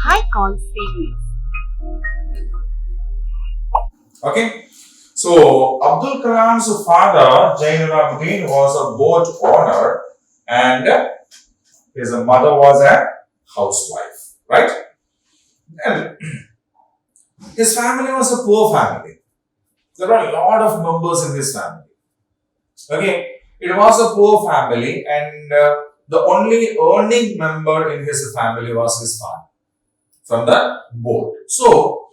high call series. Okay. So Abdul Kalam's father, Jainuddin, was a boat owner and his mother was a housewife, right? And his family was a poor family. There were a lot of members in his family. Okay, it was a poor family, and the only earning member in his family was his father from the boat. So,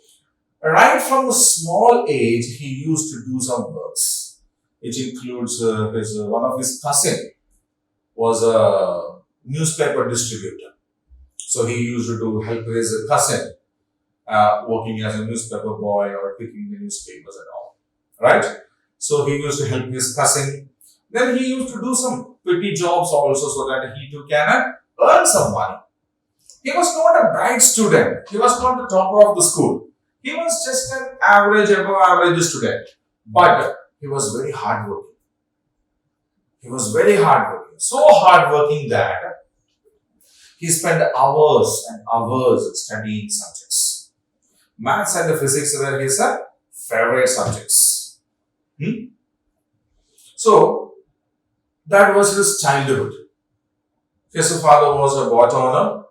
right from a small age, he used to do some works, which includes his one of his cousin was a newspaper distributor. So he used to help his cousin working as a newspaper boy or picking the newspapers and all, right? So he used to help his cousin. Then he used to do some petty jobs also so that he too can earn some money. He was not a bright student. He was not the topper of the school. He was just an average, above average student. But he was very hardworking. He was very hardworking. So hardworking that he spent hours and hours studying subjects. Maths and physics were his favorite subjects. So that was his childhood. His father was a boat owner.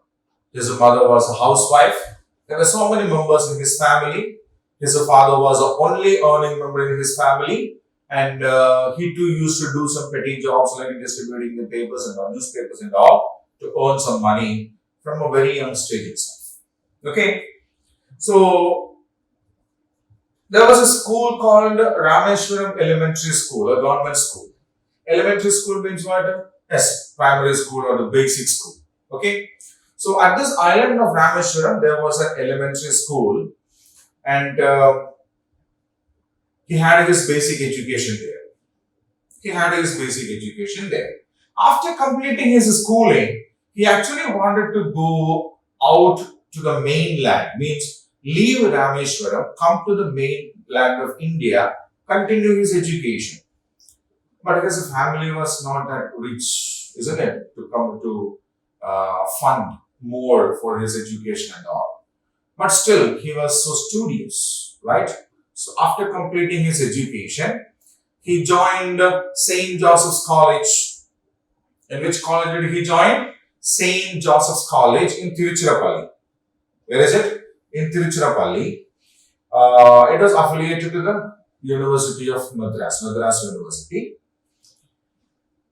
His mother was a housewife. There were so many members in his family. His father was the only earning member in his family. And he too used to do some petty jobs like distributing the papers and newspapers and all to earn some money from a very young stage itself. Okay. So there was a school called Rameshwaram Elementary School, a government school. Elementary school means what? Yes, primary school or the basic school. Okay. So at this island of Rameshwaram, there was an elementary school, and he had his basic education there. After completing his schooling, he actually wanted to go out to the mainland, means leave Rameshwaram, come to the mainland of India, continue his education. But his family was not that rich, isn't it, to come to fund more for his education and all. But still, he was so studious, right? So after completing his education, he joined St. Joseph's College. In which college did he join? St. Joseph's College in Tiruchirappalli. Where is it? In Tiruchirappalli. It was affiliated to the University of Madras University.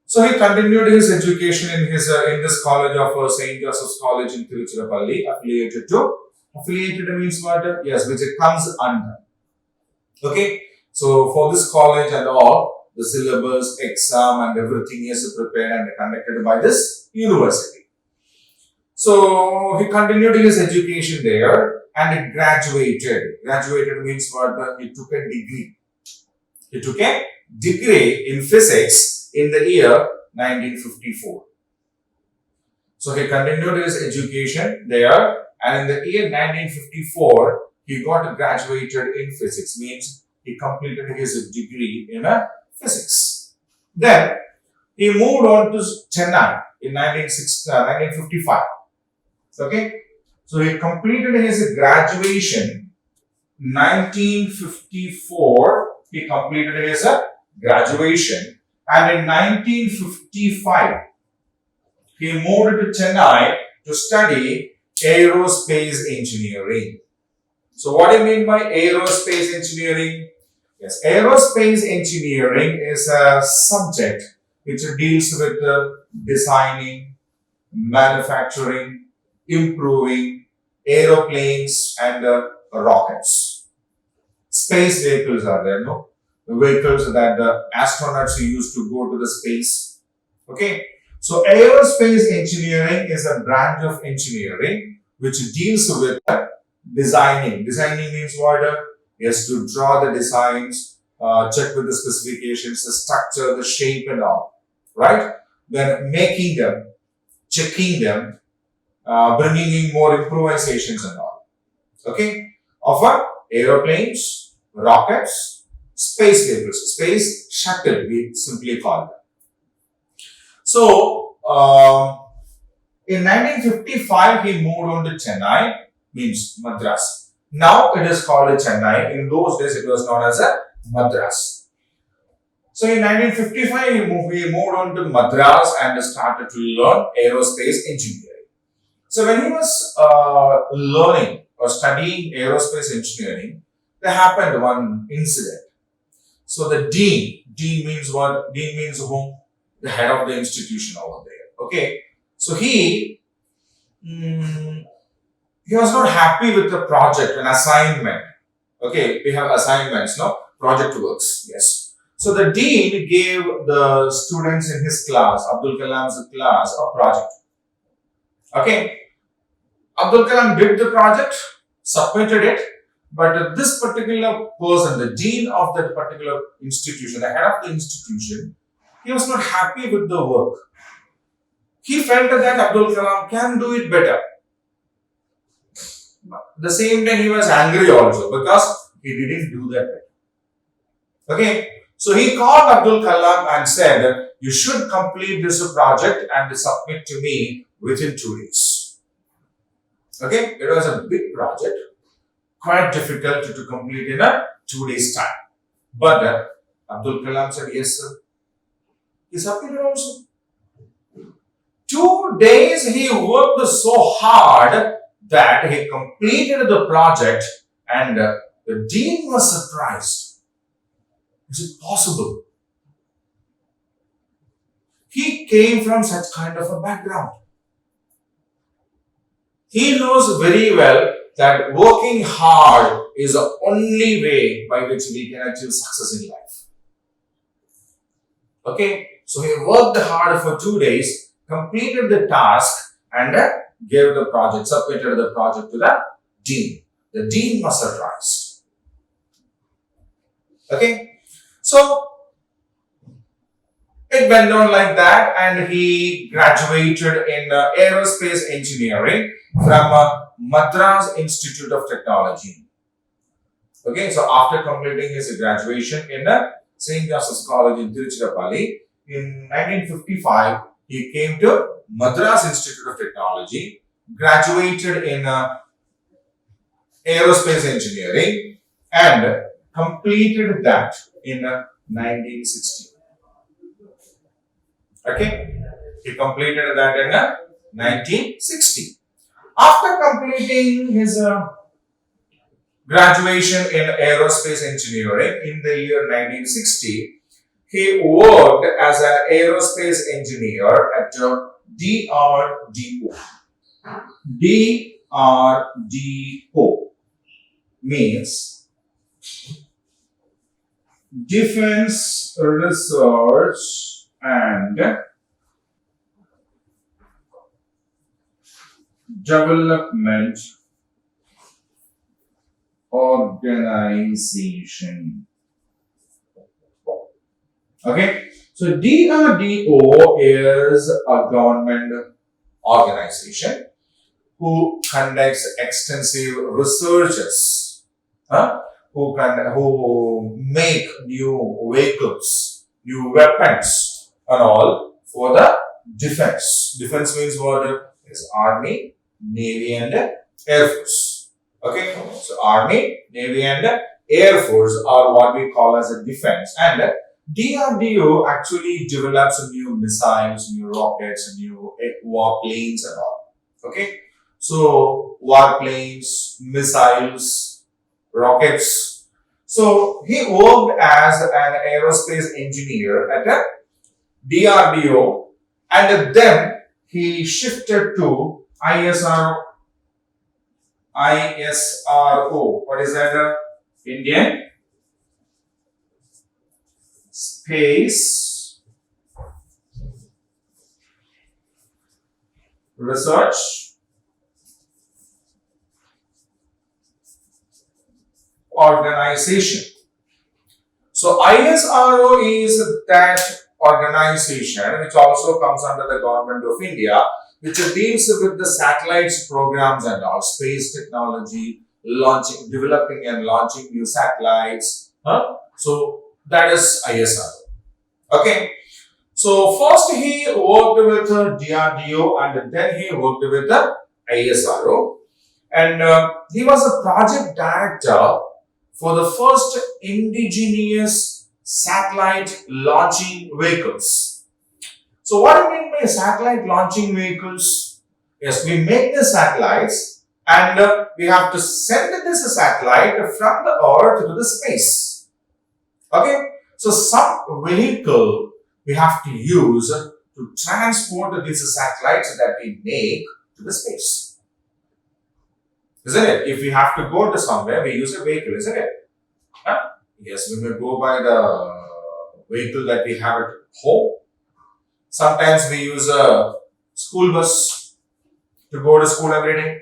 So he continued his education in this college of St. Joseph's College in Tiruchirappalli, affiliated means what? Yes, which it comes under. Okay, so for this college and all, the syllabus, exam and everything is prepared and conducted by this university. So he continued his education there and he graduated. Graduated means what? He took a degree. He took a degree in physics in the year 1954. So he continued his education there, and in the year 1954, he got graduated in physics, means he completed his degree in physics. Then he moved on to Chennai in 1955. Okay, so he completed his graduation 1954. He completed his graduation, and in 1955 he moved to Chennai to study aerospace engineering. So what do you mean by aerospace engineering? Yes, aerospace engineering is a subject which deals with designing, manufacturing, improving aeroplanes and rockets. Space vehicles are there, no? The vehicles that the astronauts used to go to the space. Okay. So aerospace engineering is a branch of engineering which deals with designing. Designing means what? Yes, to draw the designs, check with the specifications, the structure, the shape and all. Right? Then making them, checking them, bringing in more improvisations and all. Okay? Of aeroplanes, rockets, space vehicles, space shuttle, we simply call them. So, in 1955, he moved on to Chennai means Madras. Now it is called Chennai. In those days, it was known as a Madras. So in 1955, he moved on to Madras and started to learn aerospace engineering. So when he was learning or studying aerospace engineering, there happened one incident. So the dean means what? Dean means whom? The head of the institution over there. Okay. So he was not happy with the project, an assignment. Okay, we have assignments, no? Project works, yes. So the dean gave the students in his class, Abdul Kalam's class, a project. Okay, Abdul Kalam did the project, submitted it, but this particular person, the dean of that particular institution, the head of the institution, he was not happy with the work. He felt that Abdul Kalam can do it better. The same time, he was angry also because he didn't do that better. Okay, so he called Abdul Kalam and said, "You should complete this project and submit to me within 2 days." Okay, it was a big project, quite difficult to complete in a 2 days time. But Abdul Kalam said, "Yes, sir." He submitted also. 2 days he worked so hard that he completed the project, and the dean was surprised. Is it possible? He came from such kind of a background. He knows very well that working hard is the only way by which we can achieve success in life. Okay, so he worked hard for 2 days, completed the task, and gave the project, submitted the project to the dean. The dean was surprised. Okay, so it went on like that, and he graduated in aerospace engineering from Madras Institute of Technology. Okay, so after completing his graduation in St. Joseph's College in Tiruchirappalli, in 1955, he came to Madras Institute of Technology, graduated in aerospace engineering, and completed that in 1960. Okay, he completed that in 1960. After completing his graduation in aerospace engineering in the year 1960, he worked as an aerospace engineer at DRDO. DRDO means Defense Research and Development Organization. Okay, so DRDO is a government organization who conducts extensive researches, who make new vehicles, new weapons, and all for the defense. Defense means what? Is Army, Navy, and Air Force. Okay, so Army, Navy, and Air Force are what we call as a defense, and DRDO actually develops new missiles, new rockets, new warplanes, and all. Okay, so warplanes, missiles, rockets. So he worked as an aerospace engineer at a DRDO, and then he shifted to ISRO. What is that? Indian Space Research Organization. So ISRO is that organization which also comes under the government of India, which deals with the satellites programs and all, space technology, launching, developing and launching new satellites. So that is ISRO. Okay. So first he worked with DRDO, and then he worked with the ISRO. and he was a project director for the first indigenous satellite launching vehicles. So, what do you mean by satellite launching vehicles? Yes, we make the satellites and we have to send this satellite from the earth to the space. Okay, so some vehicle we have to use to transport these satellites that we make to the space. Isn't it? If we have to go to somewhere, we use a vehicle, isn't it? Huh? Yes, we may go by the vehicle that we have at home. Sometimes we use a school bus to go to school every day.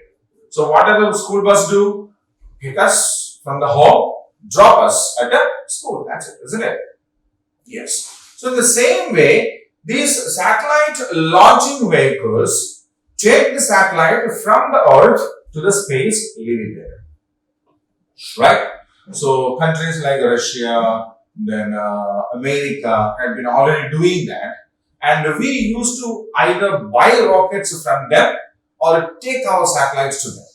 So what does the school bus do? Pick us from the home, drop us at the school. That's it, isn't it? Yes. So in the same way, these satellite launching vehicles take the satellite from the earth to the space, leaving there. Right? So countries like Russia, then America have been already doing that. And we used to either buy rockets from them or take our satellites to them.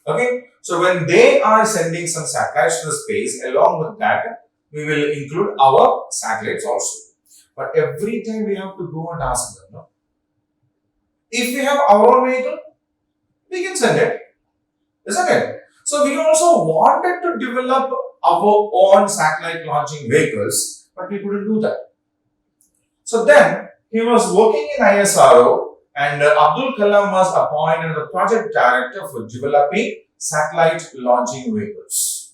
Okay? So when they are sending some satellites to the space, along with that, we will include our satellites also. But every time we have to go and ask them, no? If we have our own vehicle, we can send it. Isn't it? So we also wanted to develop our own satellite launching vehicles, but we couldn't do that. So then he was working in ISRO and Abdul Kalam was appointed the project director for developing satellite launching vehicles.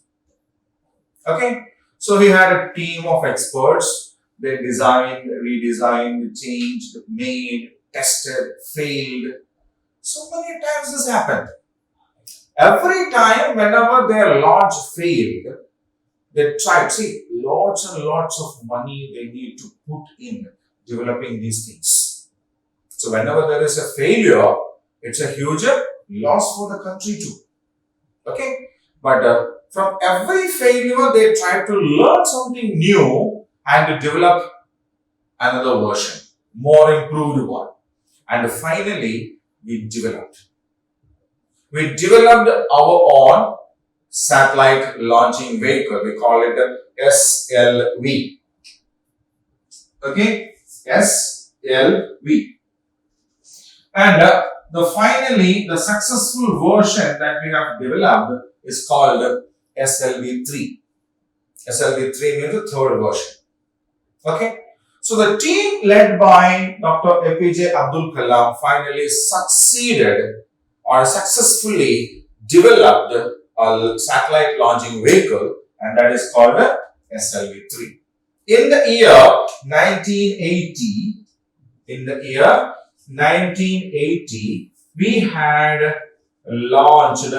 Okay, so he had a team of experts. They designed, redesigned, changed, made, tested, failed. So many times this happened. Every time, whenever their launch failed, they tried. See, lots and lots of money they need to put in developing these things. So whenever there is a failure, it's a huge loss for the country too. Okay, but from every failure, they try to learn something new and to develop another version, more improved one. And finally, we developed our own satellite launching vehicle. We call it the SLV. Okay, SLV. And the successful version that we have developed is called SLV3. SLV3 means the third version. Okay. So the team led by Dr. APJ Abdul Kalam finally succeeded or successfully developed a satellite launching vehicle, and that is called the SLV3. In the year 1980, we had launched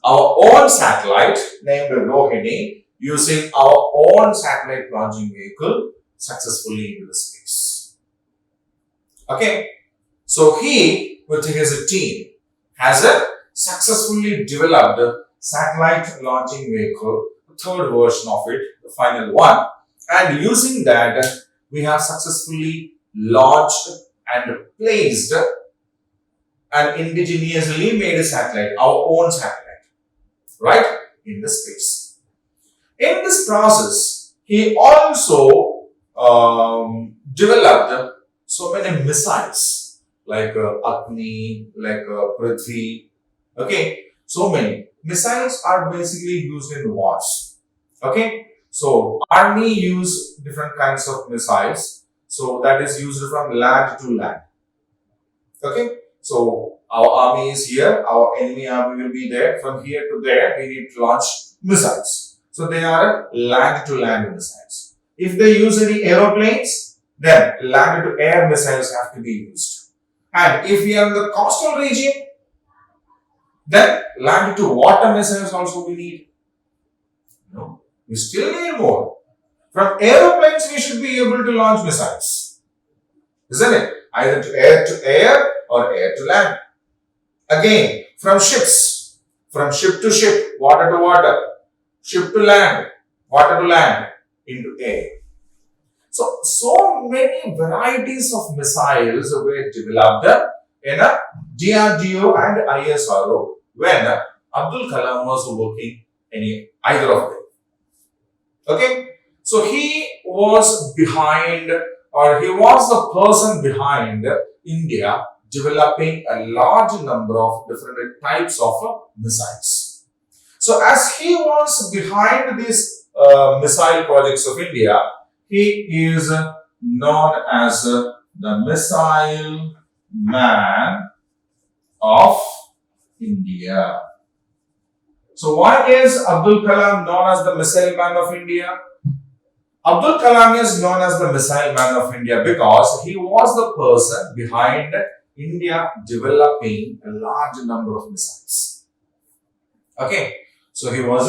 our own satellite named Rohini using our own satellite launching vehicle successfully into the space. Okay, so he with his team has successfully developed satellite launching vehicle, the third version of it, the final one, and using that we have successfully launched and placed an indigenously made satellite, our own satellite, right, in the space. In this process, he also developed so many missiles like Agni, like Prithvi. Okay, so many missiles are basically used in wars. Okay, so army use different kinds of missiles. So that is used from land to land. Okay, so our army is here, our enemy army will be there. From here to there, we need to launch missiles. So they are land to land missiles. If they use any aeroplanes, then land to air missiles have to be used. And if we are in the coastal region, then land to water missiles also we need. No, we still need more. From aeroplanes, we should be able to launch missiles. Isn't it? Either to air or air to land. Again, from ships, from ship to ship, water to water, ship to land, water to land, into air. So many varieties of missiles were developed in a DRDO and ISRO when Abdul Kalam was working in either of them. Okay, so he was behind, or he was the person behind India developing a large number of different types of missiles. So, as he was behind these missile projects of India, he is known as the Missile Man of India. So, why is Abdul Kalam known as the Missile Man of India? Abdul Kalam is known as the Missile Man of India because he was the person behind India developing a large number of missiles. Okay, so he was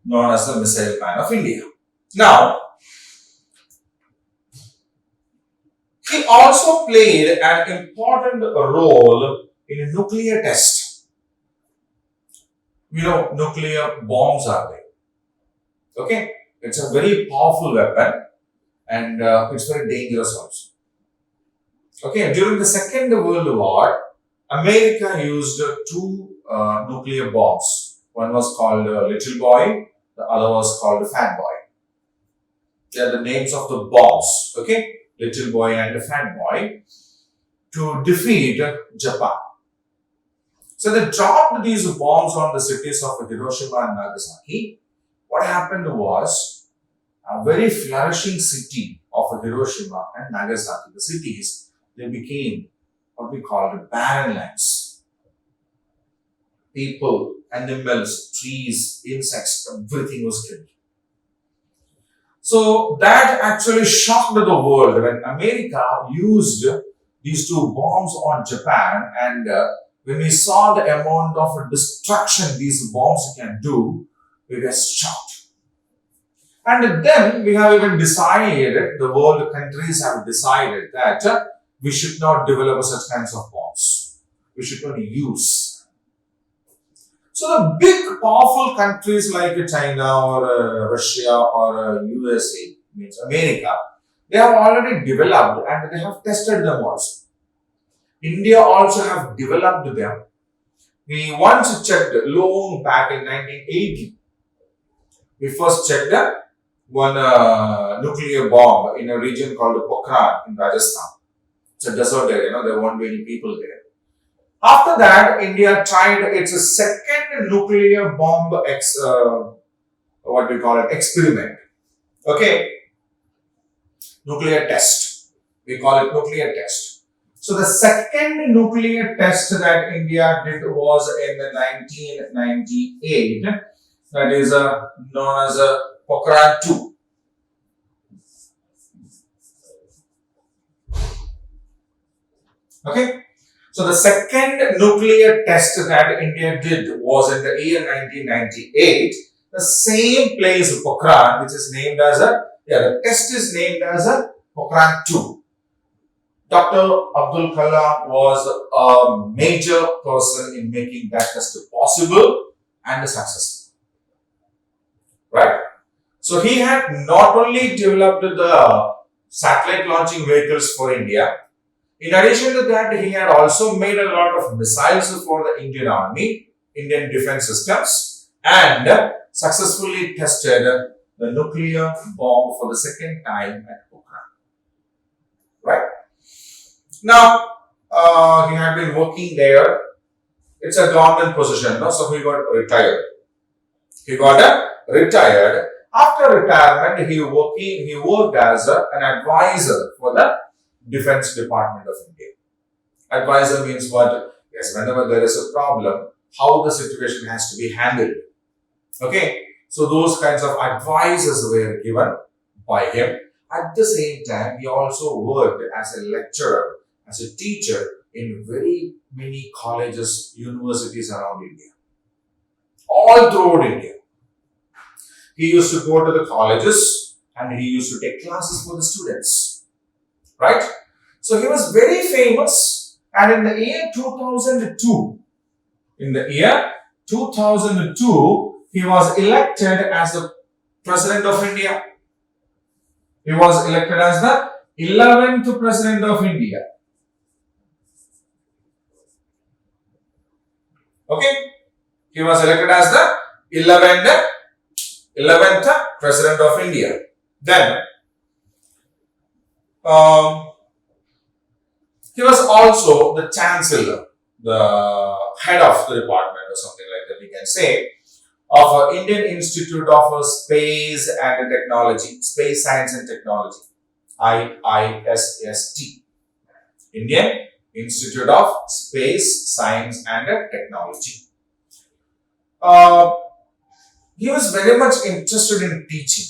known as the Missile Man of India. Now, he also played an important role in a nuclear test. You know, nuclear bombs are there. Okay, it's a very powerful weapon and it's very dangerous also. Okay, during the Second World War, America used two nuclear bombs. One was called Little Boy, the other was called Fat Boy. They are the names of the bombs, okay? Little Boy and Fat Boy, to defeat Japan. So they dropped these bombs on the cities of Hiroshima and Nagasaki. What happened was a very flourishing city of Hiroshima and Nagasaki, the cities, they became what we call barren lands. People, animals, trees, insects, everything was killed. So that actually shocked the world when America used these two bombs on Japan, and when we saw the amount of destruction these bombs can do, we were shocked. And then we have even decided, the world countries have decided that we should not develop such kinds of bombs. We should not use. So the big powerful countries like China or Russia or USA, means America, they have already developed and they have tested them also. India also have developed them. We once checked long back in 1980. We first checked one nuclear bomb in a region called Pokhran in Rajasthan. It's a desert area, there won't be any people there. After that, India tried its second nuclear bomb experiment. Okay, nuclear test. We call it nuclear test. So the second nuclear test that India did was in 1998. That is known as Pokhran 2. Okay. So the second nuclear test that India did was in the year 1998. The same place, Pokhran, which is named as the test is named as Pokhran 2. Dr. Abdul Kalam was a major person in making that test possible and successful. Right? So he had not only developed the satellite launching vehicles for India. In addition to that, he had also made a lot of missiles for the Indian Army, Indian defense systems, and successfully tested the nuclear bomb for the second time at Pokhran. Right? Now, he had been working there. It's a government position, so he got retired. After retirement, he worked as an advisor for the Defense Department of India. Advisor means what? Yes, whenever there is a problem, how the situation has to be handled. Okay, so those kinds of advices were given by him. At the same time, he also worked as a lecturer, as a teacher in very many colleges, universities around India. All throughout India. He used to go to the colleges and he used to take classes for the students. Right? So he was very famous, and in the year 2002, he was elected as the President of India. He was elected as the 11th President of India. Okay, he was elected as the 11th President of India. Then um, he was also the Chancellor, the head of the department or something like that we can say, of Indian Institute of Space and Technology, Space Science and Technology, IISST, Indian Institute of Space Science and Technology. Uh, he was very much interested in teaching.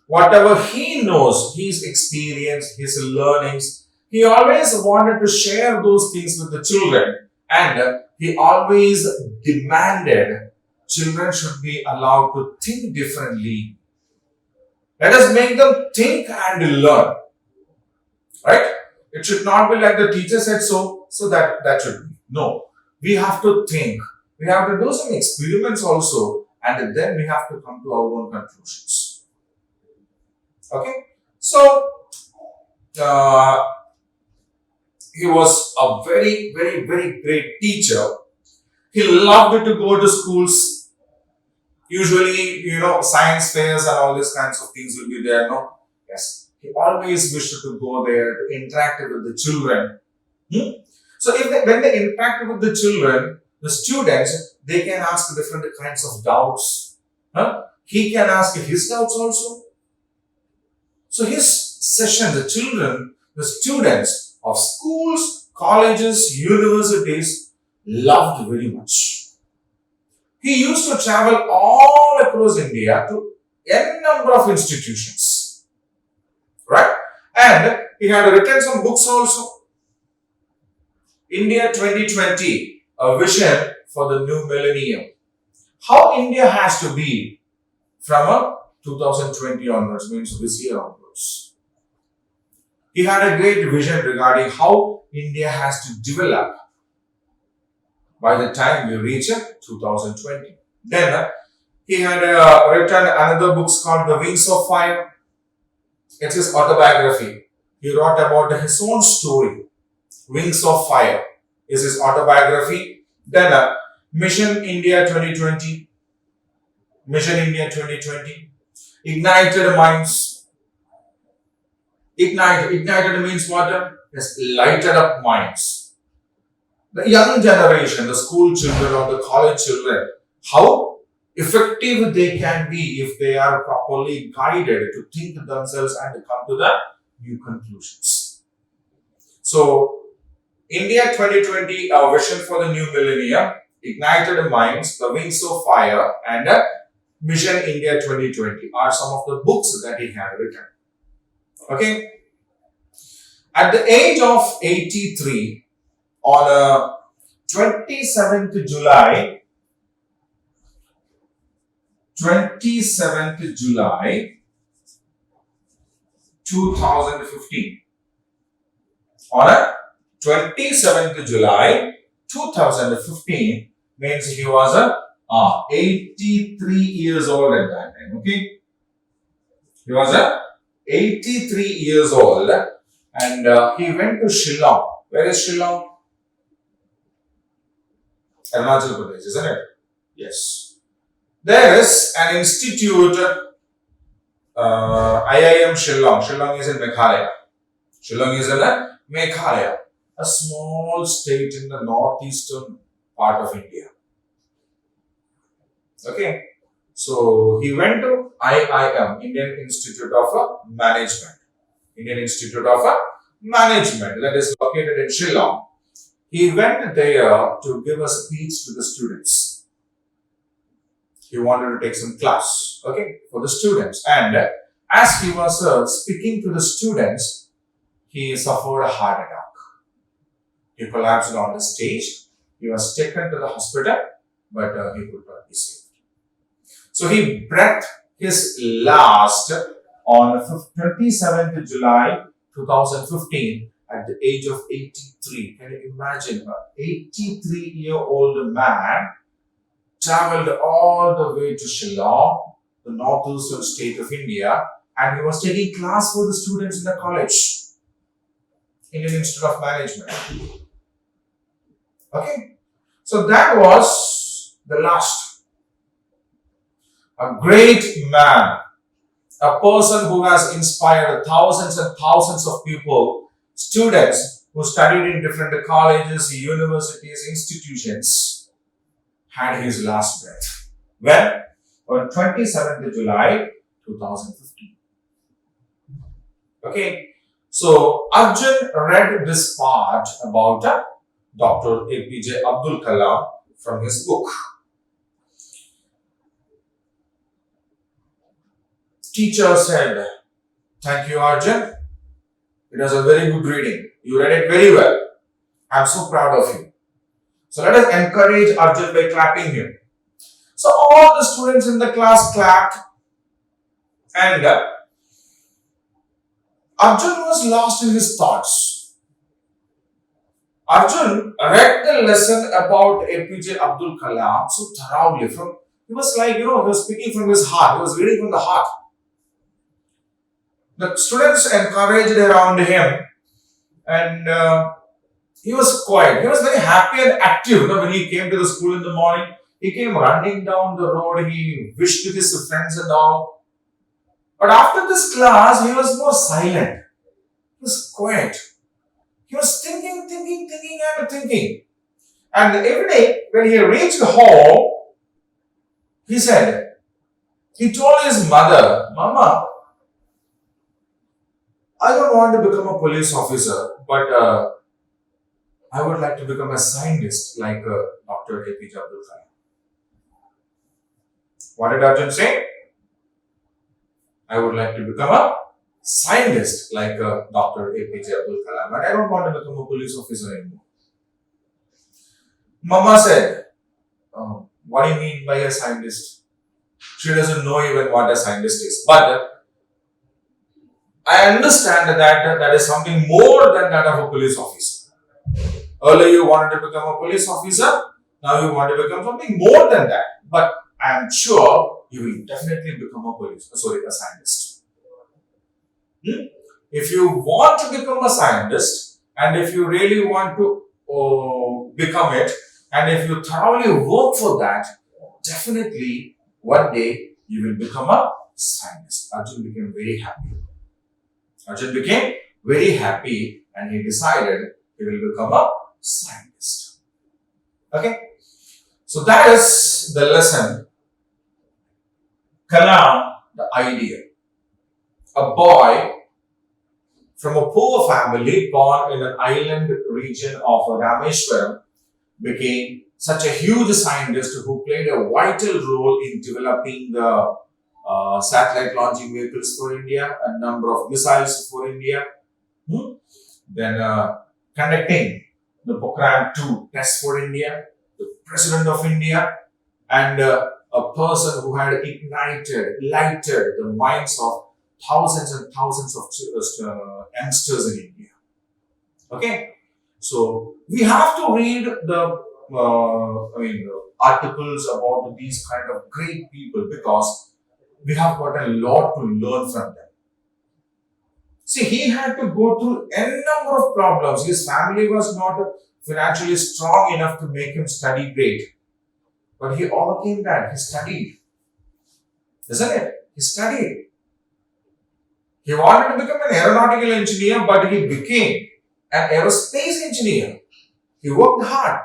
Whatever he knows, his experience, his learnings, he always wanted to share those things with the children, and he always demanded children should be allowed to think differently. Let us make them think and learn, right? It should not be like the teacher said so that should be. No, we have to think. We have to do some experiments also, and then we have to come to our own conclusions. Okay, so uh, he was a very, very, very great teacher. He loved to go to schools. Usually, science fairs and all these kinds of things will be there. No, yes, he always wished to go there to interact with the children. So, when they interact with the children, the students, they can ask different kinds of doubts. He can ask his doubts also. So his session, the children, the students of schools, colleges, universities loved very much. He used to travel all across India to n number of institutions, right? And he had written some books also. India 2020, a vision for the new millennium. How India has to be from a 2020 onwards, means this year onwards. He had a great vision regarding how India has to develop by the time we reach 2020. Then he had written another book called The Wings of Fire. It's his autobiography. He wrote about his own story. Wings of Fire is his autobiography. Then Mission India 2020. Mission India 2020. Ignited minds. Ignited means what? Yes, lighted up minds. The young generation, the school children or the college children, how effective they can be if they are properly guided to think themselves and to come to the new conclusions. So, India 2020, a vision for the new millennium, Ignited Minds, The Wings of Fire, and Mission India 2020 are some of the books that he had written. Okay. At the age of 83, on 27th July 2015, on 27th July 2015, means he was 83 years old at that time. Okay, he was 83 years old, and he went to Shillong. Where is Shillong? Arunachal Pradesh, isn't it? Yes. There is an institute, IIM Shillong. Shillong is in Meghalaya. Shillong is in Meghalaya, a small state in the northeastern part of India. Okay. So he went to IIM, Indian Institute of Management. Indian Institute of Management, that is located in Shillong. He went there to give a speech to the students. He wanted to take some class, okay, for the students. And as he was speaking to the students, he suffered a heart attack. He collapsed on the stage. He was taken to the hospital, but he could not be saved. So he breathed his last on 27th July 2015 at the age of 83. Can you imagine? An 83-year-old man traveled all the way to Shillong, the northeastern state of India, and he was taking class for the students in the college, Indian Institute of Management. Okay? So that was the last. A great man, a person who has inspired thousands and thousands of people, students who studied in different colleges, universities, institutions, had his last breath. When? On 27th July 2015. Okay, so Arjun read this part about Dr. APJ Abdul Kalam from his book. Teacher said, "Thank you, Arjun. It was a very good reading. You read it very well. I'm so proud of you." So let us encourage Arjun by clapping him. So all the students in the class clapped, and Arjun was lost in his thoughts. Arjun read the lesson about APJ Abdul Kalam so thoroughly. He was like, he was speaking from his heart. He was reading from the heart. The students encouraged around him, and he was quiet. He was very happy and active. When he came to the school in the morning, he came running down the road. He wished to his friends and all. But after this class, he was more silent. He was quiet. He was thinking. And every day, when he reached home, he told his mother, "Mama, I don't want to become a police officer, but I would like to become a scientist like Dr. APJ Abdul Kalam." What did Arjun say? "I would like to become a scientist like Dr. APJ Abdul Kalam, but I don't want to become a police officer anymore." Mama said, "What do you mean by a scientist?" She doesn't know even what a scientist is. But I understand that is something more than that of a police officer. Earlier you wanted to become a police officer, now you want to become something more than that. But I am sure you will definitely become a scientist. If you want to become a scientist, and if you really want to become it, and if you thoroughly work for that, definitely one day you will become a scientist. Arjun became very happy and he decided he will become a scientist. Okay? So that is the lesson. Kalam, the idea. A boy from a poor family born in an island region of Rameshwaram became such a huge scientist who played a vital role in developing the satellite launching vehicles for India, a number of missiles for India, then conducting the Pokhran 2 test for India, the President of India, and a person who had lighted the minds of thousands and thousands of youngsters in India. Okay, so we have to read the articles about these kind of great people because we have got a lot to learn from them. See, he had to go through a number of problems. His family was not financially strong enough to make him study great. But he overcame that. He studied. Isn't it? He studied. He wanted to become an aeronautical engineer, but he became an aerospace engineer. He worked hard.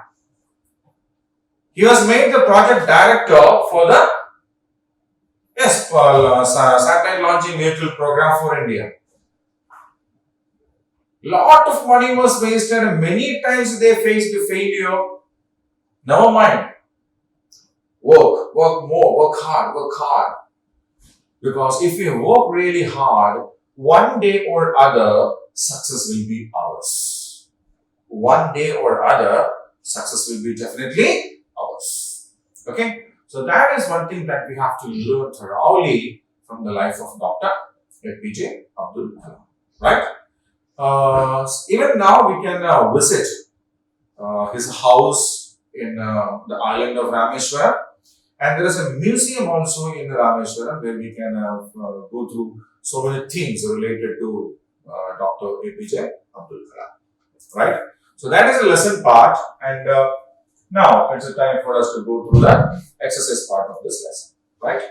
He was made the project director for the satellite launching vehicle program for India. Lot of money was wasted and many times they faced failure. Never mind. Work more, work hard. Because if we work really hard, one day or other, success will be ours. One day or other, success will be definitely ours. Okay? So that is one thing that we have to learn thoroughly from the life of Dr. APJ Abdul Kalam. Right? Even now we can visit his house in the island of Rameshwaram. And there is a museum also in Rameshwaram where we can go through so many things related to Dr. APJ Abdul Kalam. Right? So that is a lesson part. And Now it's a time for us to go through the exercise part of this lesson, right?